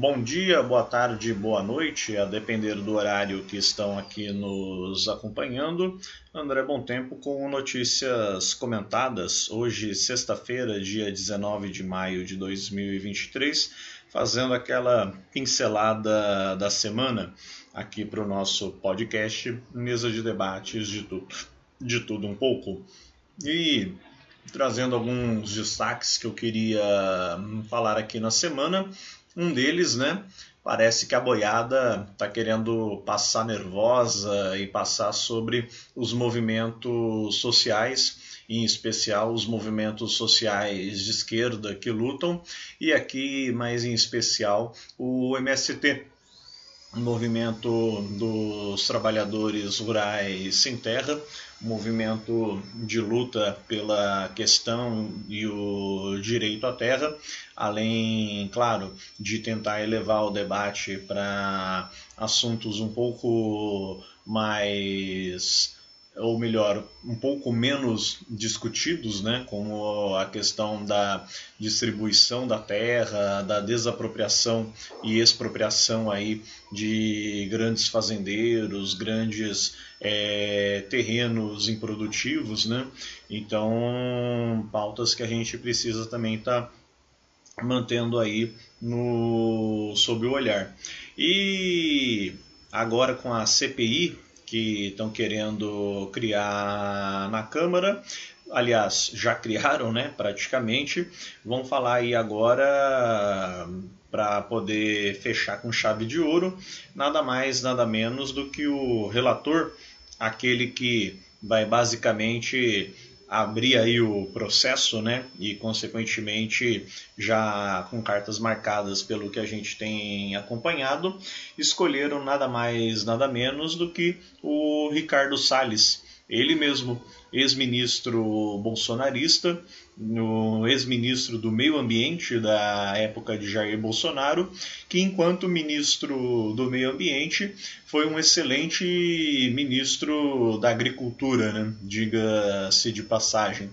Bom dia, boa tarde, boa noite, a depender do horário que estão aqui nos acompanhando. André Bom Tempo com notícias comentadas. Hoje, sexta-feira, dia 19 de maio de 2023, fazendo aquela pincelada da semana aqui para o nosso podcast, mesa de debates de tudo um pouco. E trazendo alguns destaques que eu queria falar aqui na semana. Um deles, né? Parece que a boiada está querendo passar nervosa e passar sobre os movimentos sociais, em especial os movimentos sociais de esquerda que lutam, e aqui, mais em especial, o MST, o movimento dos trabalhadores rurais sem terra, movimento de luta pela questão e o direito à terra, além, claro, de tentar elevar o debate para assuntos um pouco mais, ou melhor, um pouco menos discutidos, né, como a questão da distribuição da terra, da desapropriação e expropriação aí de grandes fazendeiros, grandes terrenos improdutivos, né? Então, pautas que a gente precisa também estar mantendo aí sob o olhar. E agora com a CPI, que estão querendo criar na Câmara, aliás, já criaram, né, praticamente, vão falar aí agora para poder fechar com chave de ouro, nada mais, nada menos do que o relator, aquele que vai basicamente abrir aí o processo, né, e consequentemente já com cartas marcadas pelo que a gente tem acompanhado, escolheram nada mais, nada menos do que o Ricardo Salles, ele mesmo, ex-ministro bolsonarista, ex-ministro do Meio Ambiente da época de Jair Bolsonaro, que enquanto ministro do Meio Ambiente foi um excelente ministro da Agricultura, né? Diga-se de passagem.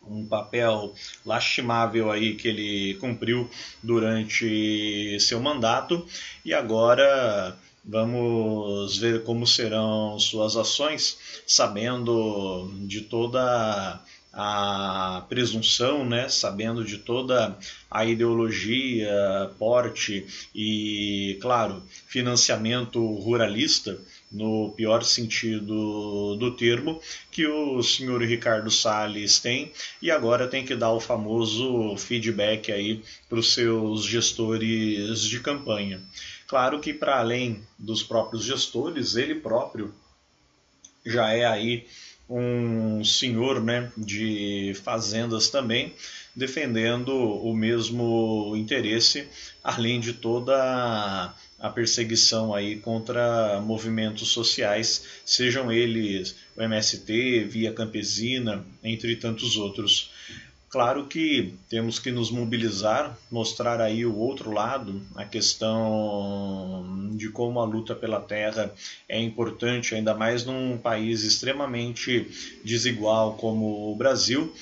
Um papel lastimável aí que ele cumpriu durante seu mandato, e agora vamos ver como serão suas ações, sabendo de toda a presunção, né? Sabendo de toda a ideologia, porte e, claro, financiamento ruralista, no pior sentido do termo, que o senhor Ricardo Salles tem, e agora tem que dar o famoso feedback aí para os seus gestores de campanha. Claro que para além dos próprios gestores, ele próprio já é aí um senhor, né, de fazendas também, defendendo o mesmo interesse, além de toda a perseguição aí contra movimentos sociais, sejam eles o MST, Via Campesina, entre tantos outros. Claro que temos que nos mobilizar, mostrar aí o outro lado, a questão de como a luta pela terra é importante, ainda mais num país extremamente desigual como o Brasil,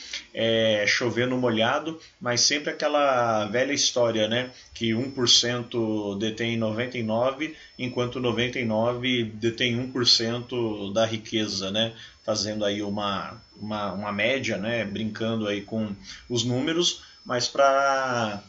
chover no molhado, mas sempre aquela velha história, né, que 1% detém 99%, enquanto 99% detém 1% da riqueza, né? Fazendo aí uma média, né, brincando aí com os números, mas para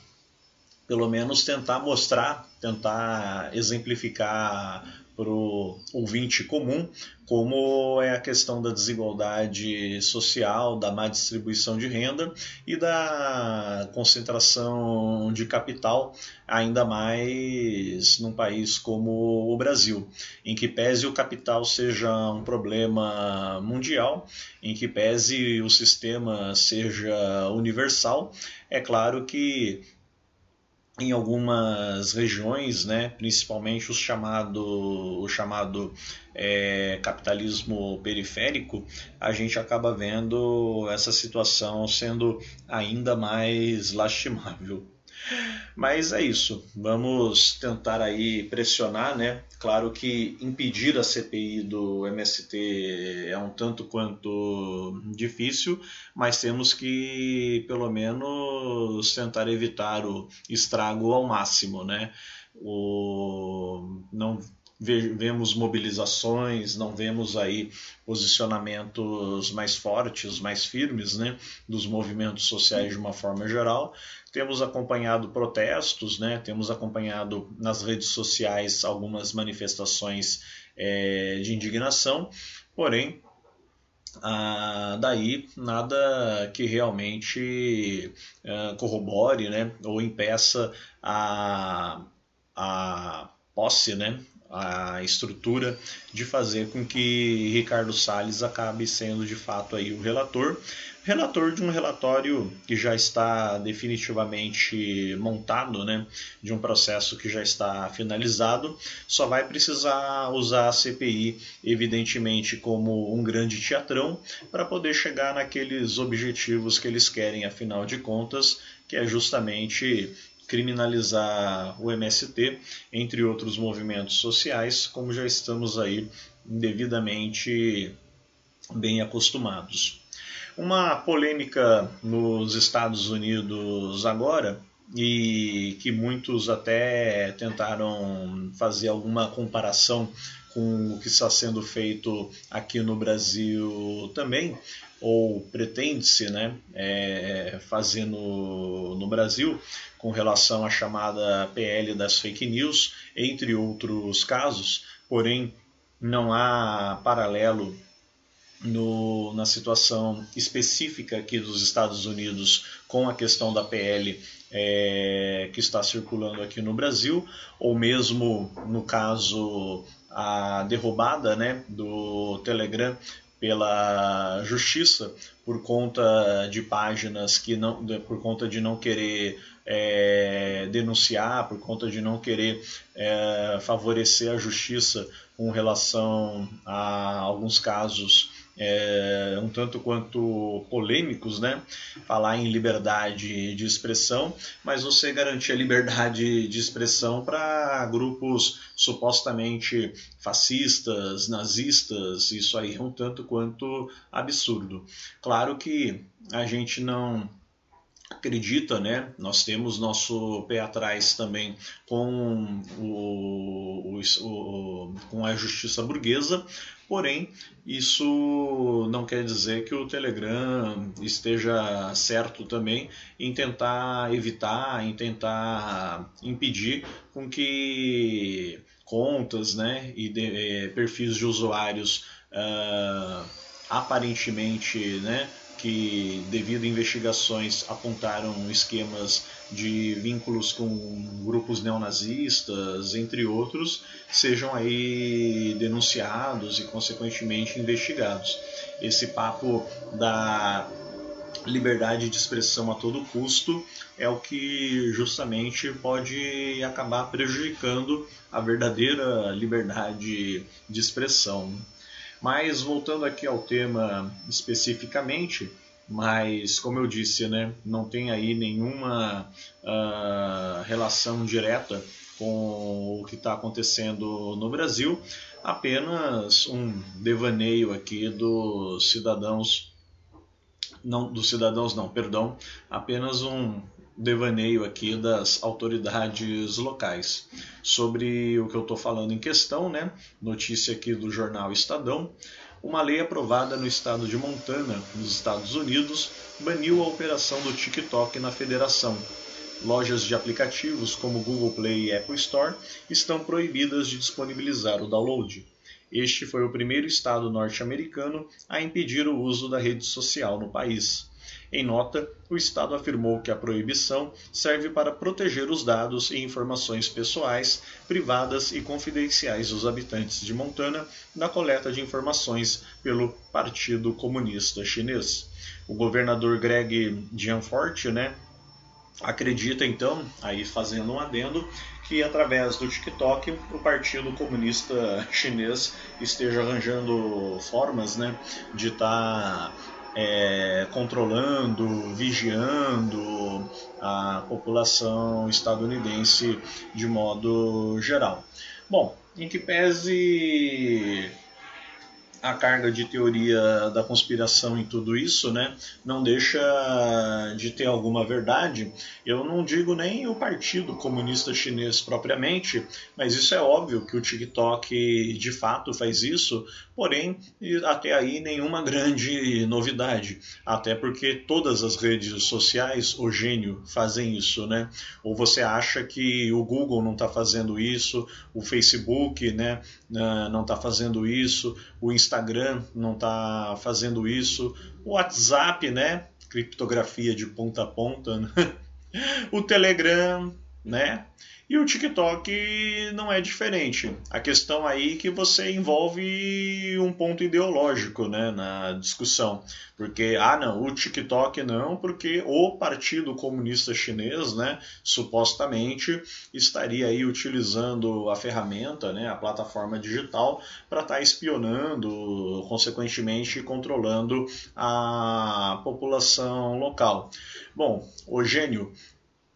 pelo menos tentar mostrar, tentar exemplificar para o ouvinte comum como é a questão da desigualdade social, da má distribuição de renda e da concentração de capital, ainda mais num país como o Brasil, em que pese o capital seja um problema mundial, em que pese o sistema seja universal, é claro que em algumas regiões, né, principalmente o chamado capitalismo periférico, a gente acaba vendo essa situação sendo ainda mais lastimável. Mas é isso, vamos tentar aí pressionar, né? Claro que impedir a CPI do MST é um tanto quanto difícil, mas temos que pelo menos tentar evitar o estrago ao máximo, né? Não vemos mobilizações, não vemos aí posicionamentos mais fortes, mais firmes, né, dos movimentos sociais de uma forma geral. Temos acompanhado protestos, né, temos acompanhado nas redes sociais algumas manifestações de indignação, porém, daí nada que realmente corrobore, né, ou impeça a posse, né, a estrutura de fazer com que Ricardo Salles acabe sendo de fato aí o relator de um relatório que já está definitivamente montado, né, de um processo que já está finalizado, só vai precisar usar a CPI, evidentemente, como um grande teatrão, para poder chegar naqueles objetivos que eles querem, afinal de contas, que é justamente criminalizar o MST, entre outros movimentos sociais, como já estamos aí devidamente bem acostumados. Uma polêmica nos Estados Unidos agora, e que muitos até tentaram fazer alguma comparação com o que está sendo feito aqui no Brasil também, ou pretende-se, né, fazer no Brasil, com relação à chamada PL das fake news, entre outros casos, porém não há paralelo na situação específica aqui dos Estados Unidos com a questão da PL que está circulando aqui no Brasil, ou mesmo no caso a derrubada, né, do Telegram pela justiça por conta de páginas que não, por conta de não querer denunciar, por conta de não querer favorecer a justiça com relação a alguns casos um tanto quanto polêmicos, né? Falar em liberdade de expressão, mas você garantir a liberdade de expressão para grupos supostamente fascistas, nazistas, isso aí é um tanto quanto absurdo. Claro que a gente não acredita, né? Nós temos nosso pé atrás também com com a justiça burguesa, porém isso não quer dizer que o Telegram esteja certo também em tentar evitar, em tentar impedir com que contas, né, e perfis de usuários aparentemente, né, que devido a investigações apontaram esquemas de vínculos com grupos neonazistas, entre outros, sejam aí denunciados e consequentemente investigados. Esse papo da liberdade de expressão a todo custo é o que justamente pode acabar prejudicando a verdadeira liberdade de expressão. Mas voltando aqui ao tema especificamente, mas como eu disse, né, não tem aí nenhuma relação direta com o que está acontecendo no Brasil, apenas um devaneio aqui dos cidadãos, apenas um devaneio aqui das autoridades locais. Sobre o que eu estou falando em questão, né? Notícia aqui do jornal Estadão. Uma lei aprovada no estado de Montana, nos Estados Unidos, baniu a operação do TikTok na federação. Lojas de aplicativos como Google Play e Apple Store estão proibidas de disponibilizar o download. Este foi o primeiro estado norte-americano a impedir o uso da rede social no país. Em nota, o Estado afirmou que a proibição serve para proteger os dados e informações pessoais, privadas e confidenciais dos habitantes de Montana da coleta de informações pelo Partido Comunista Chinês. O governador Greg Gianforte, né, acredita então, aí fazendo um adendo, que através do TikTok o Partido Comunista Chinês esteja arranjando formas, né, de estar controlando, vigiando a população estadunidense de modo geral. Bom, em que pese a carga de teoria da conspiração em tudo isso, né, não deixa de ter alguma verdade. Eu não digo nem o Partido Comunista Chinês propriamente, mas isso é óbvio que o TikTok de fato faz isso, porém, até aí nenhuma grande novidade, até porque todas as redes sociais, o gênio, fazem isso, né? Ou você acha que o Google não está fazendo isso, o Facebook, né, não está fazendo isso, o Instagram não está fazendo isso, o WhatsApp, né, criptografia de ponta a ponta, né? O Telegram, né? E o TikTok não é diferente. A questão aí é que você envolve um ponto ideológico, né, na discussão. Porque, não, o TikTok não, porque o Partido Comunista Chinês, né, supostamente estaria aí utilizando a ferramenta, né, a plataforma digital, para estar espionando, consequentemente controlando a população local. Bom, o gênio,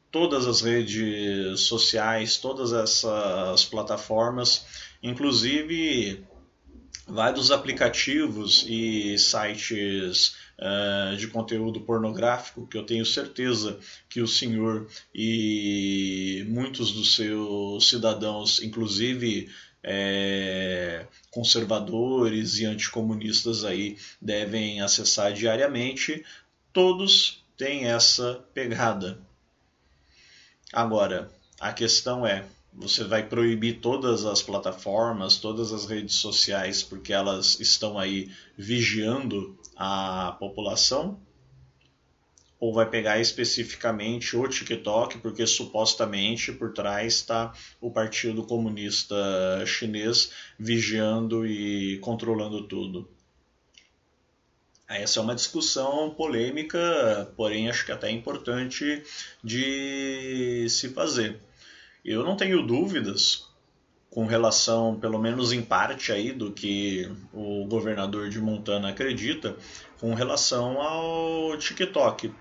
todas as redes sociais, todas essas plataformas, inclusive vários aplicativos e sites de conteúdo pornográfico, que eu tenho certeza que o senhor e muitos dos seus cidadãos, inclusive conservadores e anticomunistas aí, devem acessar diariamente, todos têm essa pegada. Agora, a questão é, você vai proibir todas as plataformas, todas as redes sociais, porque elas estão aí vigiando a população? Ou vai pegar especificamente o TikTok, porque supostamente por trás está o Partido Comunista Chinês vigiando e controlando tudo? Essa é uma discussão polêmica, porém acho que até importante de se fazer. Eu não tenho dúvidas com relação, pelo menos em parte aí, do que o governador de Montana acredita com relação ao TikTok.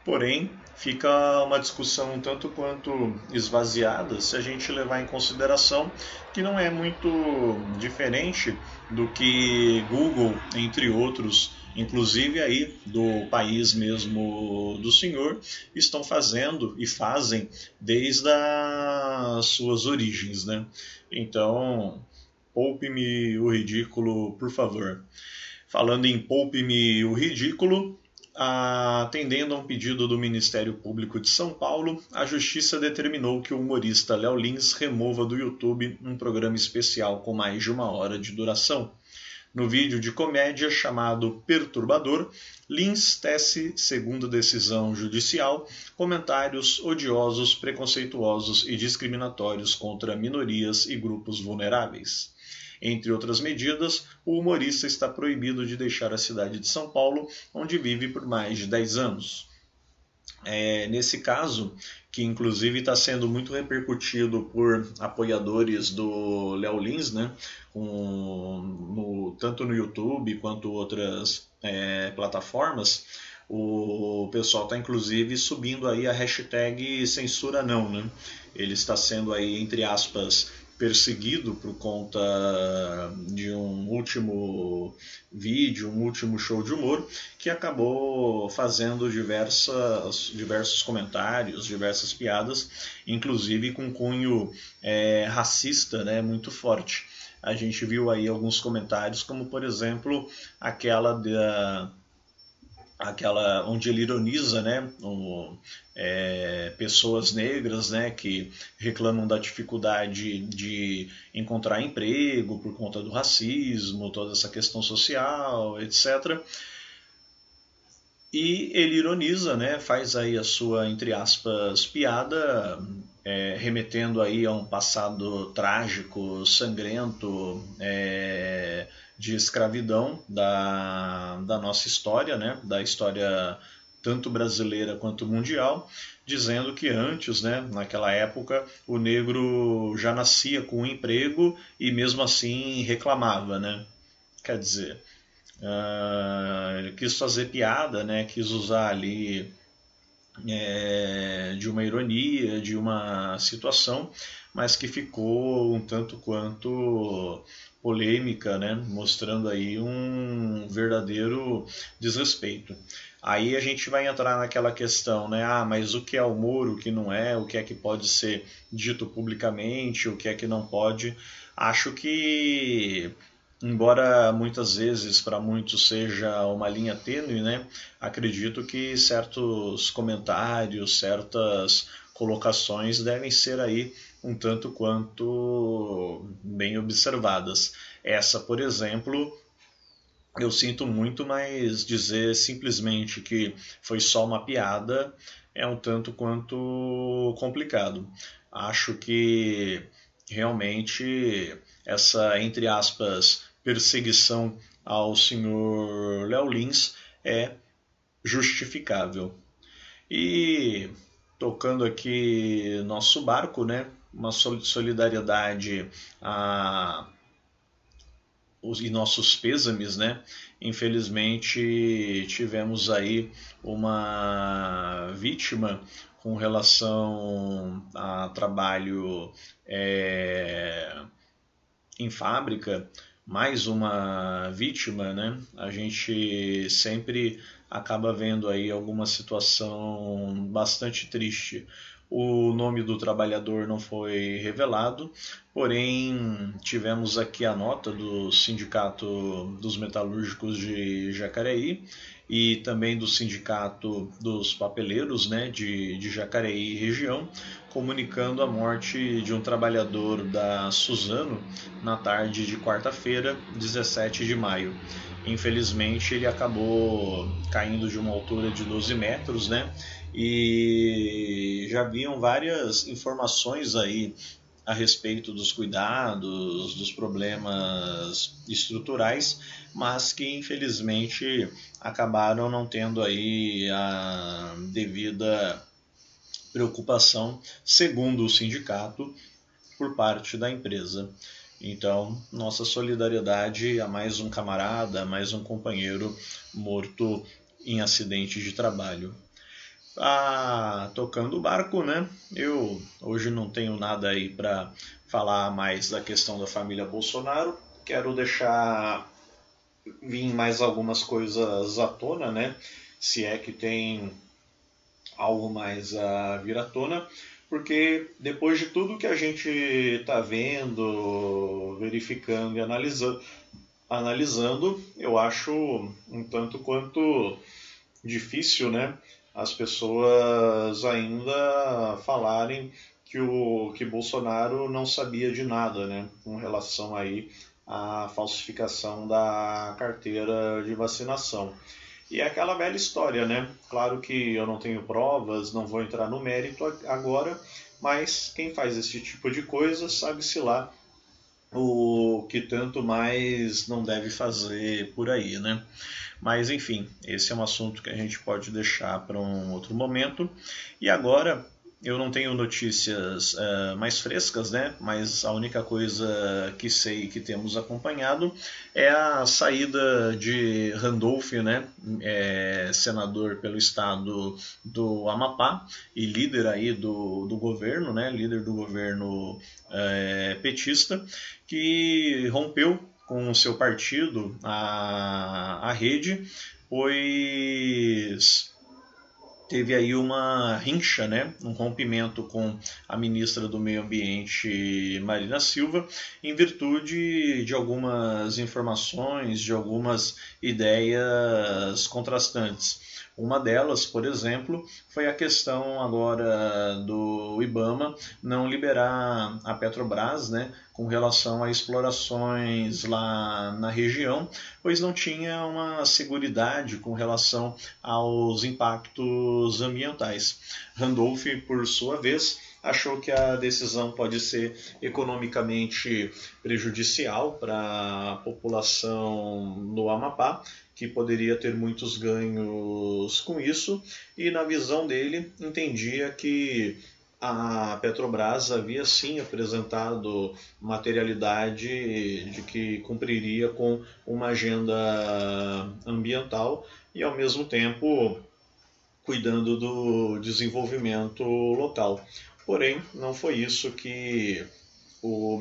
Porém, fica uma discussão um tanto quanto esvaziada se a gente levar em consideração que não é muito diferente do que Google, entre outros, inclusive aí do país mesmo do senhor, estão fazendo e fazem desde as suas origens, né? Então, poupe-me o ridículo, por favor. Falando em poupe-me o ridículo, atendendo a um pedido do Ministério Público de São Paulo, a Justiça determinou que o humorista Léo Lins remova do YouTube um programa especial com mais de 1 hora de duração. No vídeo de comédia chamado Perturbador, Lins tece, segundo decisão judicial, comentários odiosos, preconceituosos e discriminatórios contra minorias e grupos vulneráveis. Entre outras medidas, o humorista está proibido de deixar a cidade de São Paulo, onde vive por mais de 10 anos. Nesse caso, que inclusive está sendo muito repercutido por apoiadores do Léo Lins, né, tanto no YouTube quanto outras plataformas, o pessoal está inclusive subindo aí a hashtag censura não, né? Ele está sendo aí, entre aspas, perseguido por conta de um último vídeo, um último show de humor, que acabou fazendo diversos comentários, diversas piadas, inclusive com cunho racista, né, muito forte. A gente viu aí alguns comentários, como por exemplo aquela onde ele ironiza, né, pessoas negras, né, que reclamam da dificuldade de encontrar emprego por conta do racismo, toda essa questão social, etc. E ele ironiza, né, faz aí a sua, entre aspas, piada, remetendo aí a um passado trágico, sangrento, de escravidão da nossa história, né, da história tanto brasileira quanto mundial, dizendo que antes, né, naquela época, o negro já nascia com um emprego e mesmo assim reclamava, né? Quer dizer, Ele quis fazer piada, né? Quis usar ali de uma ironia, de uma situação, mas que ficou um tanto quanto polêmica, né? Mostrando aí um verdadeiro desrespeito. Aí a gente vai entrar naquela questão, né? Ah, mas o que é humor, o que não é, o que é que pode ser dito publicamente, o que é que não pode. Acho que, embora muitas vezes para muitos seja uma linha tênue, né? Acredito que certos comentários, certas colocações devem ser aí um tanto quanto bem observadas. Essa, por exemplo, eu sinto muito, mas dizer simplesmente que foi só uma piada é um tanto quanto complicado. Acho que realmente essa, entre aspas, perseguição ao senhor Léo Lins é justificável. E tocando aqui nosso barco, né? Uma solidariedade e nossos pêsames, né? Infelizmente tivemos aí uma vítima com relação a trabalho em fábrica, mais uma vítima, né? A gente sempre acaba vendo aí alguma situação bastante triste. O nome do trabalhador não foi revelado, porém tivemos aqui a nota do Sindicato dos Metalúrgicos de Jacareí e também do Sindicato dos Papeleiros, né, de Jacareí e região, comunicando a morte de um trabalhador da Suzano na tarde de quarta-feira, 17 de maio. Infelizmente ele acabou caindo de uma altura de 12 metros, né? E já haviam várias informações aí a respeito dos cuidados, dos problemas estruturais, mas que infelizmente acabaram não tendo aí a devida preocupação, segundo o sindicato, por parte da empresa. Então, nossa solidariedade a mais um camarada, a mais um companheiro morto em acidente de trabalho. Tocando o barco, né? Eu hoje não tenho nada aí para falar mais da questão da família Bolsonaro. Quero deixar vir mais algumas coisas à tona, né? Se é que tem algo mais a vir à tona, porque depois de tudo que a gente está vendo, verificando e analisando, eu acho um tanto quanto difícil, né? As pessoas ainda falarem que Bolsonaro não sabia de nada, né? Com relação aí à falsificação da carteira de vacinação. E é aquela velha história, né? Claro que eu não tenho provas, não vou entrar no mérito agora, mas quem faz esse tipo de coisa sabe-se lá o que tanto mais não deve fazer por aí, né? Mas enfim, esse é um assunto que a gente pode deixar para um outro momento. E agora eu não tenho notícias mais frescas, né? Mas a única coisa que sei que temos acompanhado é a saída de Randolph, né? Senador pelo estado do Amapá e líder aí do governo, né? Líder do governo petista, que rompeu com o seu partido, a Rede, pois teve aí uma rincha, né, um rompimento com a ministra do Meio Ambiente, Marina Silva, em virtude de algumas informações, de algumas ideias contrastantes. Uma delas, por exemplo, foi a questão agora do IBAMA não liberar a Petrobras, né, com relação a explorações lá na região, pois não tinha uma seguridade com relação aos impactos ambientais. Randolph, por sua vez, achou que a decisão pode ser economicamente prejudicial para a população do Amapá, que poderia ter muitos ganhos com isso, e na visão dele entendia que a Petrobras havia sim apresentado materialidade de que cumpriria com uma agenda ambiental e, ao mesmo tempo, cuidando do desenvolvimento local. Porém, não foi isso que o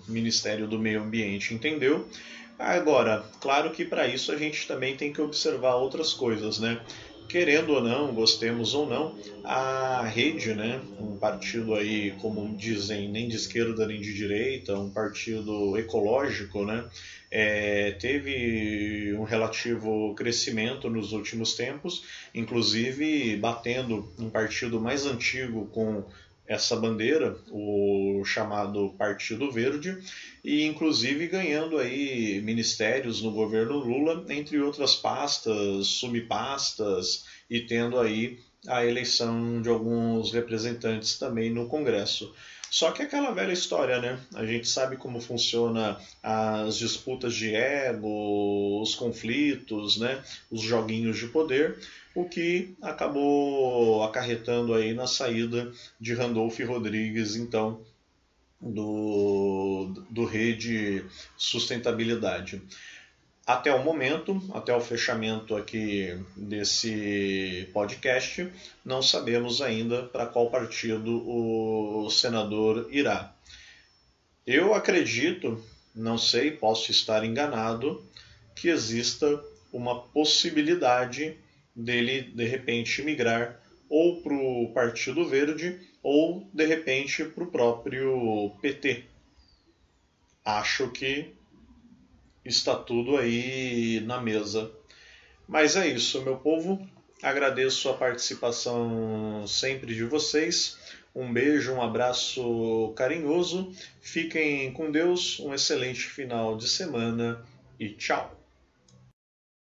Ministério do Meio Ambiente entendeu. Agora, claro que para isso a gente também tem que observar outras coisas, né? Querendo ou não, gostemos ou não, a Rede, né, um partido aí, como dizem, nem de esquerda nem de direita, um partido ecológico, né, teve um relativo crescimento nos últimos tempos, inclusive batendo um partido mais antigo com essa bandeira, o chamado Partido Verde, e inclusive ganhando aí ministérios no governo Lula, entre outras pastas, subpastas, e tendo aí a eleição de alguns representantes também no Congresso. Só que aquela velha história, né? A gente sabe como funciona as disputas de ego, os conflitos, né? Os joguinhos de poder, o que acabou acarretando aí na saída de Randolph Rodrigues, então, do Rede Sustentabilidade. Até o momento, até o fechamento aqui desse podcast, não sabemos ainda para qual partido o senador irá. Eu acredito, não sei, posso estar enganado, que exista uma possibilidade dele, de repente, migrar ou para o Partido Verde ou, de repente, para o próprio PT. Acho que está tudo aí na mesa. Mas é isso, meu povo. Agradeço a participação sempre de vocês. Um beijo, um abraço carinhoso. Fiquem com Deus. Um excelente final de semana e tchau.